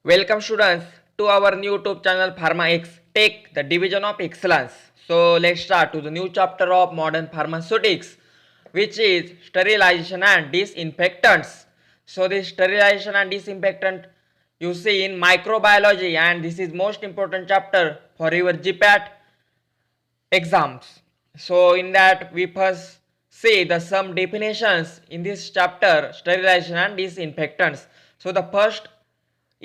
Welcome students to our new YouTube channel Pharma X Tech, the division of excellence. So let's start to the new chapter of modern pharmaceutics, which is sterilization and disinfectants. So this sterilization and disinfectant you see in microbiology, and this is most important chapter for your GPAT exams. So in that we first see the some definitions in this chapter, sterilization and disinfectants. So the first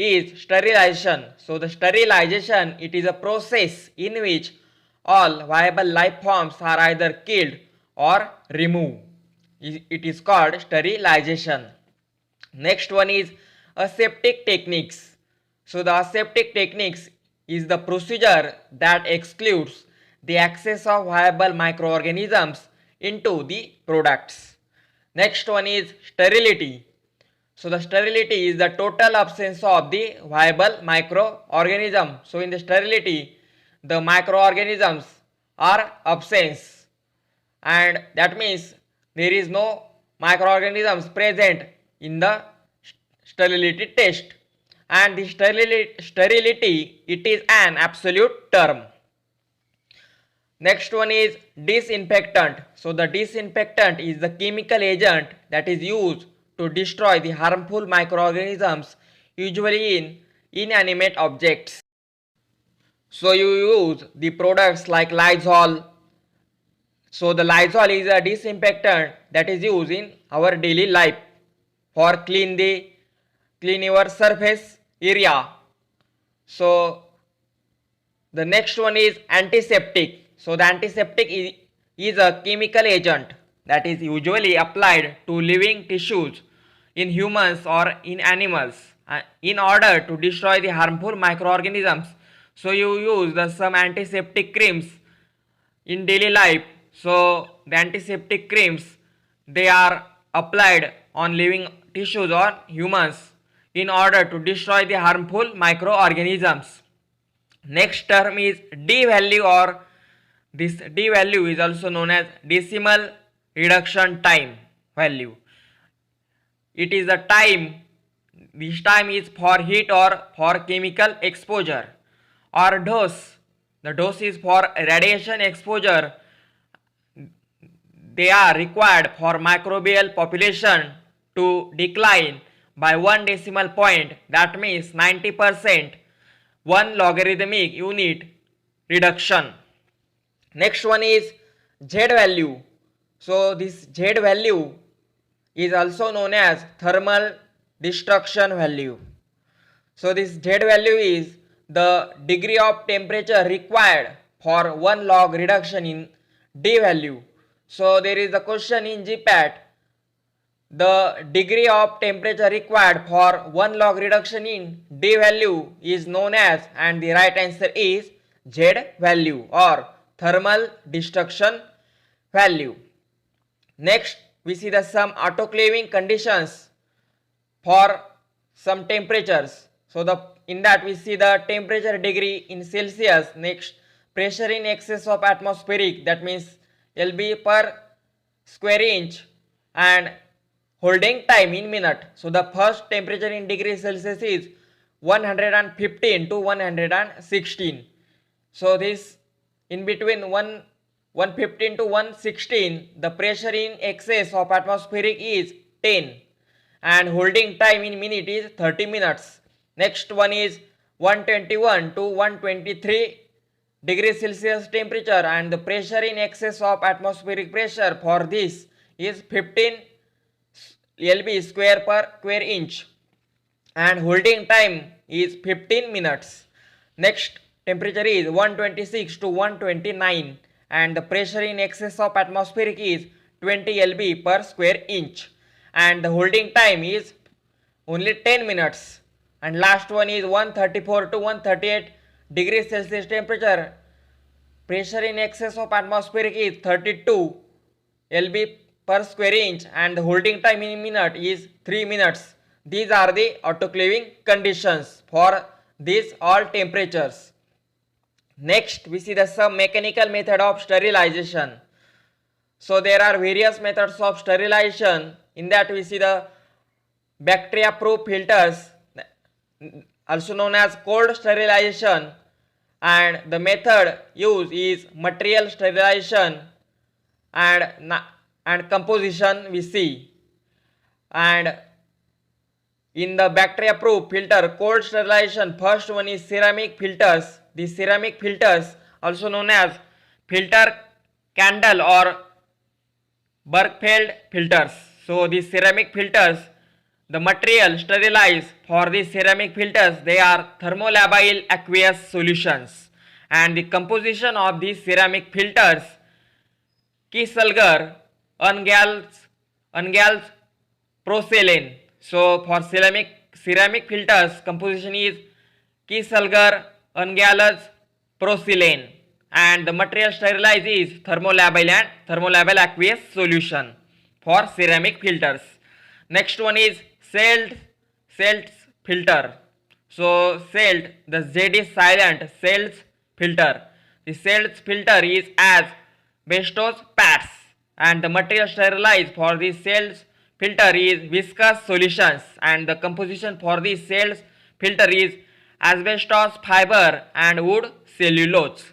is sterilization. So the sterilization, it is a process in which all viable life forms are either killed or removed. It is called sterilization. Next one is aseptic techniques. So the aseptic techniques is the procedure that excludes the access of viable microorganisms into the products. Next one is sterility. So the sterility is the total absence of the viable microorganism. So in the sterility, the microorganisms are absent, and that means there is no microorganisms present in the sterility test. And the sterility, it is an absolute term. Next one is disinfectant. So the disinfectant is the chemical agent that is used to destroy the harmful microorganisms, usually in inanimate objects. So you use the products like Lysol. So the Lysol is a disinfectant that is used in our daily life for clean your surface area. So the next one is antiseptic. So the antiseptic is a chemical agent that is usually applied to living tissues in humans or in animals in order to destroy the harmful microorganisms. So you use some antiseptic creams in daily life. So the antiseptic creams, they are applied on living tissues or humans in order to destroy the harmful microorganisms. Next term is D value, or this D value is also known as decimal reduction time value. It is the time, this time is for heat or for chemical exposure. Or dose, the dose is for radiation exposure. They are required for microbial population to decline by 1 decimal point, that means 90%, 1 logarithmic unit reduction. Next one is Z value. So this Z value is also known as thermal destruction value. So this Z value is the degree of temperature required for 1 log reduction in D value. So there is a question in GPAT, the degree of temperature required for 1 log reduction in D value is known as, and the right answer is Z value or thermal destruction value. Next we see the some autoclaving conditions for some temperatures. So in that we see the temperature degree in Celsius. Next, pressure in excess of atmospheric, that means LB per square inch, and holding time in minute. So the first temperature in degree Celsius is 115 to 116. So this in between 115 to 116, the pressure in excess of atmospheric is 10, and holding time in minute is 30 minutes. Next one is 121 to 123 degrees Celsius temperature, and the pressure in excess of atmospheric pressure for this is 15 lb square per square inch, and holding time is 15 minutes. Next temperature is 126 to 129, and the pressure in excess of atmospheric is 20 lb per square inch, and the holding time is only 10 minutes. And last one is 134 to 138 degrees Celsius temperature, pressure in excess of atmospheric is 32 lb per square inch, and the holding time in minute is 3 minutes. These are the autoclaving conditions for these all temperatures. Next we see the some mechanical method of sterilization. So there are various methods of sterilization. In that we see the bacteria proof filters also known as cold sterilization, and the method used is material sterilization and composition we see. And in the bacteria proof filter cold sterilization, first one is ceramic filters. The ceramic filters also known as filter candle or Bergfeld filters. So the ceramic filters, the material sterilized for the ceramic filters, they are thermolabile aqueous solutions, and the composition of these ceramic filters, Kieselguhr, Ungal's porcelain. So for ceramic filters, composition is Kieselguhr, Ungal's porcelain, and the material sterilized is thermolabile aqueous solution for ceramic filters. Next one is Seltz filter. So Seltz, the Z is silent, Seltz filter. The Seltz filter is asbestos pads, and the material sterilized for the Seltz filter is viscous solutions, and the composition for the Seltz filter is asbestos fiber and wood cellulose.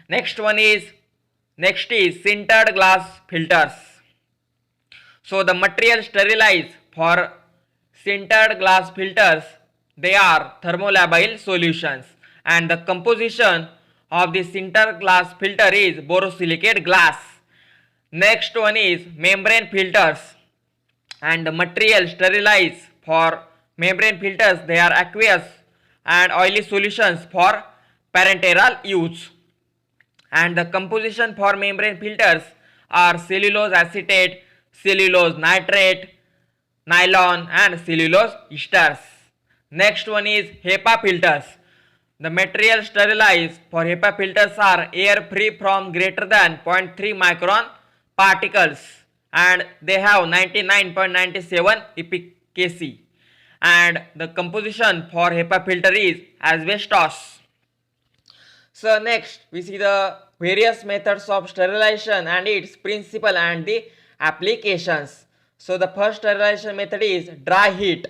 Next is sintered glass filters. So the material sterilized for sintered glass filters, they are thermolabile solutions, and the composition of the sintered glass filter is borosilicate glass. Next one is membrane filters, and the material sterilized for membrane filters, they are aqueous and oily solutions for parenteral use, and the composition for membrane filters are cellulose acetate, cellulose nitrate, nylon and cellulose esters. Next one is HEPA filters. The material sterilized for HEPA filters are air free from greater than 0.3 micron particles, and they have 99.97 efficacy, and the composition for HEPA filter is asbestos. So next we see the various methods of sterilization and its principle and the applications. So the first sterilization method is dry heat.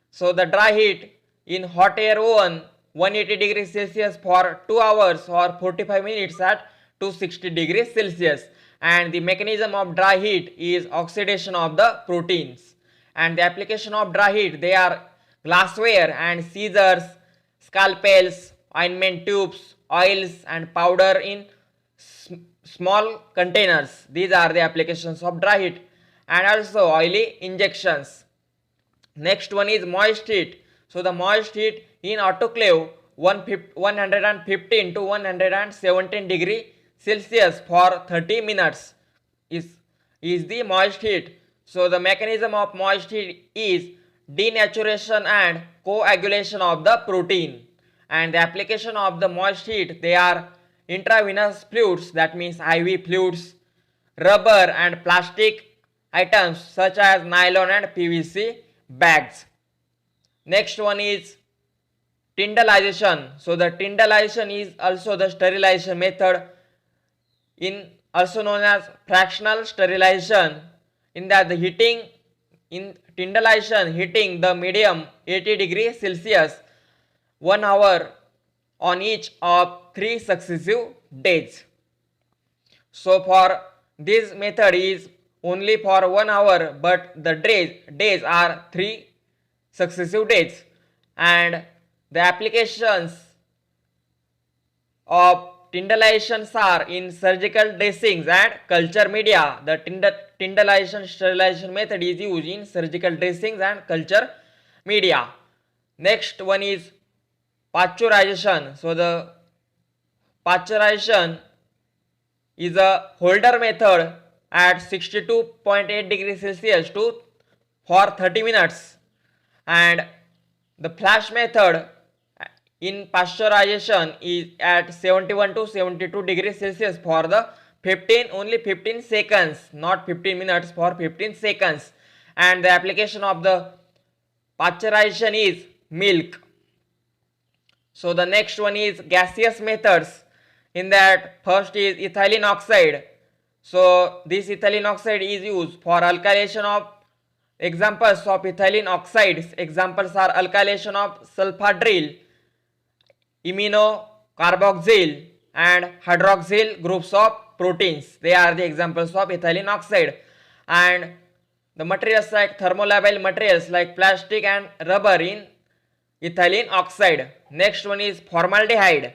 So the dry heat in hot air oven 180 degrees Celsius for 2 hours or 45 minutes at 260 degrees Celsius, and the mechanism of dry heat is oxidation of the proteins, and the application of dry heat, they are glassware and scissors, scalpels, ointment tubes, oils and powder in small containers. These are the applications of dry heat, and also oily injections. Next one is moist heat. So the moist heat in autoclave 115 to 117 degree Celsius for 30 minutes is the moist heat. So the mechanism of moist heat is denaturation and coagulation of the protein, and the application of the moist heat, they are intravenous fluids, that means IV fluids, rubber and plastic items such as nylon and PVC bags. Next one is tyndallization. So the tyndallization is also the sterilization method, also known as fractional sterilization, in that the heating in tyndallization, heating the medium 80 degrees Celsius 1 hour on each of 3 successive days. So for this method is only for 1 hour, but the days are 3 successive days, and the applications of tyndallizations are in surgical dressings and culture media. The tyndallization sterilization method is used in surgical dressings and culture media. Next one is pasteurization. So the pasteurization is a Holder method at 62.8 degrees Celsius for 30 minutes, and the flash method in pasteurization is at 71 to 72 degrees Celsius for the 15 seconds, not 15 minutes, for 15 seconds, and the application of the pasteurization is milk. So the next one is gaseous methods. In that, first is ethylene oxide. So this ethylene oxide is used for alkylation of Examples of ethylene oxides. Examples are alkylation of sulfhydryl, iminocarboxyl, and hydroxyl groups of proteins. They are the examples of ethylene oxide. And the materials like thermolabile materials like plastic and rubber in ethylene oxide. Next one is formaldehyde.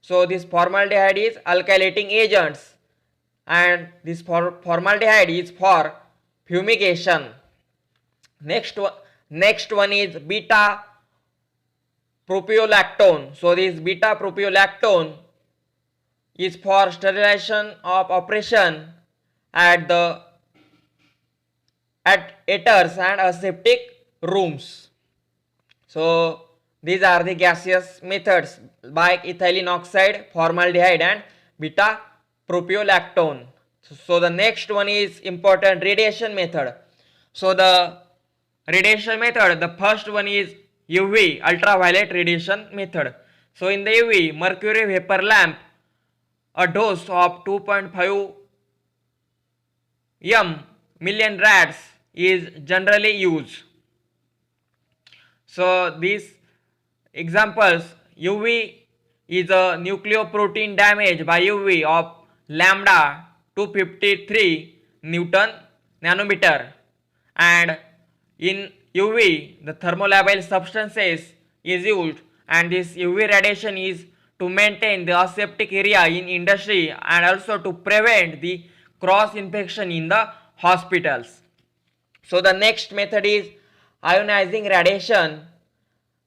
So this formaldehyde is alkylating agents, and this formaldehyde is for fumigation. Next one is beta propiolactone. So this beta propiolactone is for sterilization of operation at eters and aseptic rooms. So these are the gaseous methods by ethylene oxide, formaldehyde, and beta propiolactone. So the next one is important, radiation method. So the radiation method, the first one is UV, ultraviolet radiation method. So in the UV, mercury vapor lamp, a dose of 2.5 million rats is generally used. So these examples, UV is a nucleoprotein damage by UV of lambda 253 Newton nanometer, and in UV the thermolabile substances is used, and this UV radiation is to maintain the aseptic area in industry and also to prevent the cross infection in the hospitals. So the next method is ionizing radiation.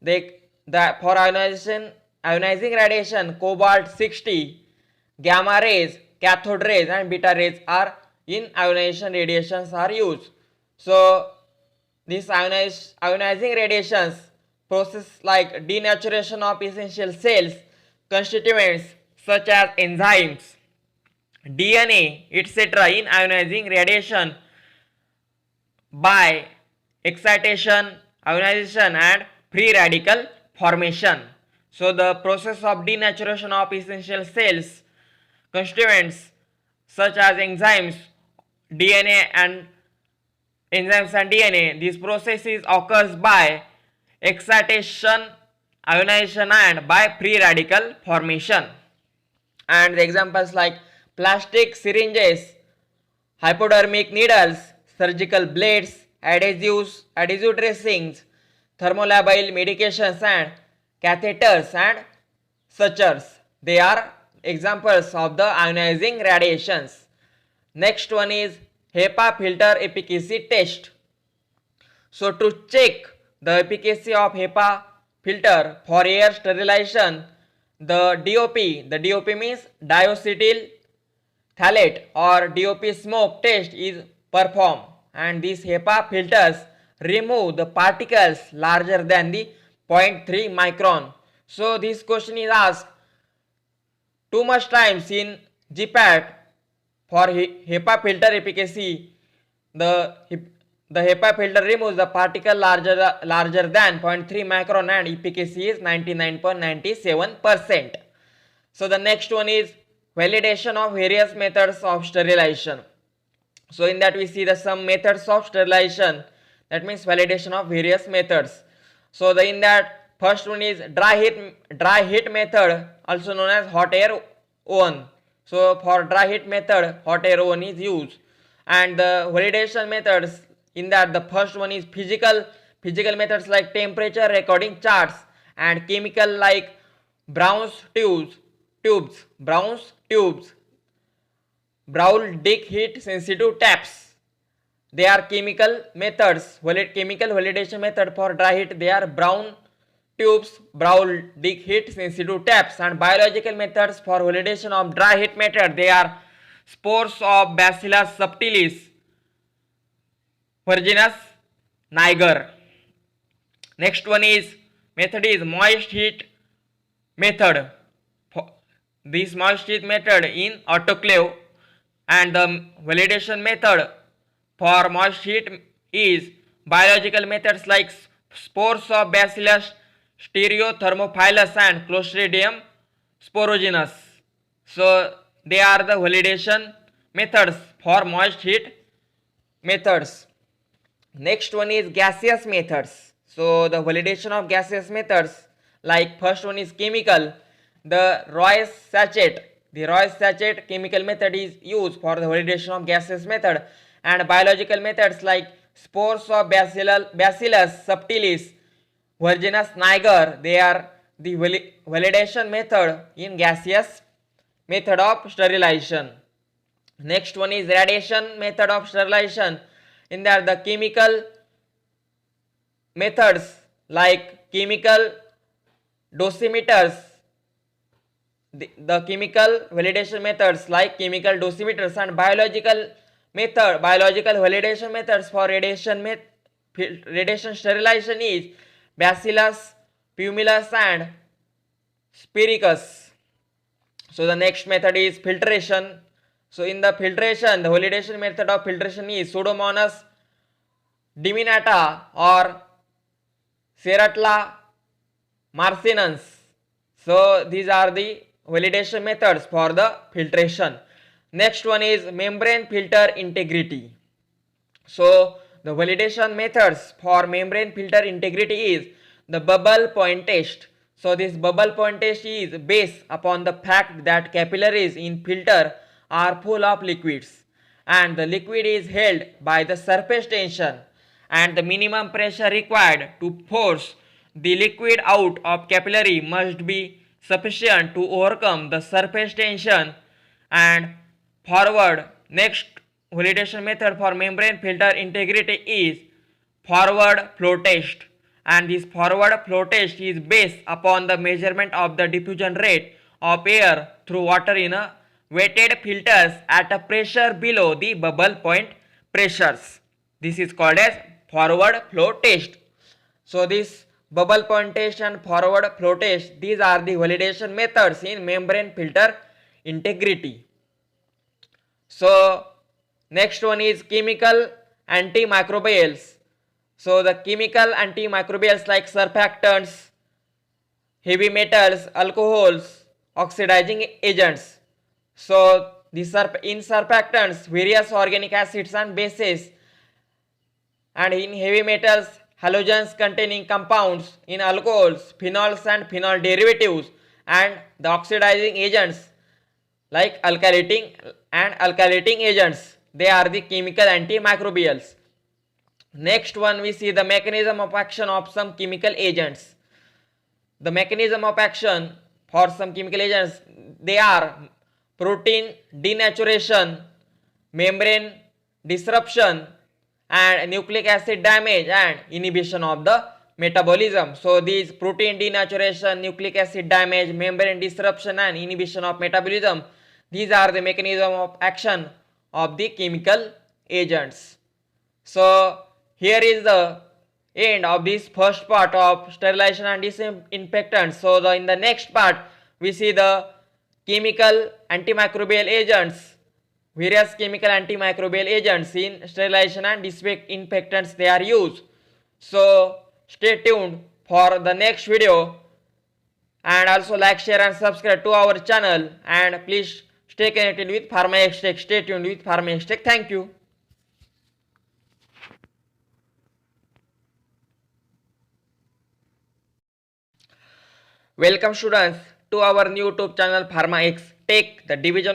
For ionizing radiation, cobalt 60, gamma rays, cathode rays, and beta rays are in ionization radiations are used. So these ionizing radiations process like denaturation of essential cells constituents such as enzymes, DNA, etc. in ionizing radiation by excitation, ionization, and free radical formation. So the process of denaturation of essential cells constituents such as enzymes, DNA and DNA, these processes occurs by excitation, ionization, and by free radical formation. And the examples like plastic syringes, hypodermic needles, surgical blades, adhesive dressings, thermolabile medications, and catheters and sutures. They are examples of the ionizing radiations. Next one is HEPA filter efficacy test. So to check the efficacy of HEPA filter for air sterilization, the DOP means diacetyl phthalate or DOP smoke test is performed, and these HEPA filters remove the particles larger than the 0.3 micron. So this question is asked too much times in GPAT for HEPA filter efficacy. The HEPA filter removes the particle larger than 0.3 micron and efficacy is 99.97%. So the next one is validation of various methods of sterilization. So in that we see the some methods of sterilization, that means validation of various methods. So in that first one is dry heat method, also known as hot air oven. So for dry heat method, hot air oven is used. And the validation methods, in that the first one is physical methods like temperature recording charts, and chemical like Brown's tubes, Brown-Dick heat sensitive taps. They are chemical methods. Chemical validation method for dry heat, they are Brown tubes, Brown-Dick heat sensitive taps. And biological methods for validation of dry heat method, they are spores of Bacillus subtilis, Virginus niger. Next one is method is moist heat method. This moist heat method in autoclave, and the validation method for moist heat is biological methods like spores of Bacillus stereothermophilus and Clostridium sporogenus. So they are the validation methods for moist heat methods. Next one is gaseous methods. So the validation of gaseous methods, like first one is chemical. The Royce sachet. The Royce sachet chemical method is used for the validation of gaseous method, and biological methods like spores of Bacillus subtilis, Virginus niger. They are the validation method in gaseous method of sterilization. Next one is radiation method of sterilization. In that the chemical methods like chemical dosimeters, the chemical validation methods like chemical dosimeters, and biological validation methods for radiation sterilization is Bacillus, Pumilus, and Spiricus. So the next method is filtration. So in the filtration, the validation method of filtration is Pseudomonas diminata or Ceratla marcinens. So these are the validation methods for the filtration. Next one is membrane filter integrity. So the validation methods for membrane filter integrity is the bubble point test. So this bubble point test is based upon the fact that capillaries in filter are full of liquids, and the liquid is held by the surface tension, and the minimum pressure required to force the liquid out of capillary must be sufficient to overcome the surface tension. And forward, next validation method for membrane filter integrity is forward flow test, and this forward flow test is based upon the measurement of the diffusion rate of air through water in a weighted filters at a pressure below the bubble point pressures. This is called as forward flow test. So this bubble point test and forward flow test, these are the validation methods in membrane filter integrity. So next one is chemical antimicrobials. So the chemical antimicrobials like surfactants, heavy metals, alcohols, oxidizing agents. So in surfactants, various organic acids and bases, and in heavy metals, halogens containing compounds, in alcohols, phenols and phenol derivatives, and the oxidizing agents like alkylating agents. They are the chemical antimicrobials. Next one, we see the mechanism of action of some chemical agents. The mechanism of action for some chemical agents, they are protein denaturation, membrane disruption, and nucleic acid damage and inhibition of the metabolism. So these protein denaturation, nucleic acid damage, membrane disruption, and inhibition of metabolism, these are the mechanism of action of the chemical agents. So here is the end of this first part of sterilization and disinfectant. So in the next part we see the chemical antimicrobial agents, various chemical antimicrobial agents in sterilization and disinfectants they are used. So stay tuned for the next video, and also like, share and subscribe to our channel, and please stay connected with PharmaXTech. Stay tuned with PharmaXTech. Thank you. Welcome students to our new YouTube channel PharmaXTech, the division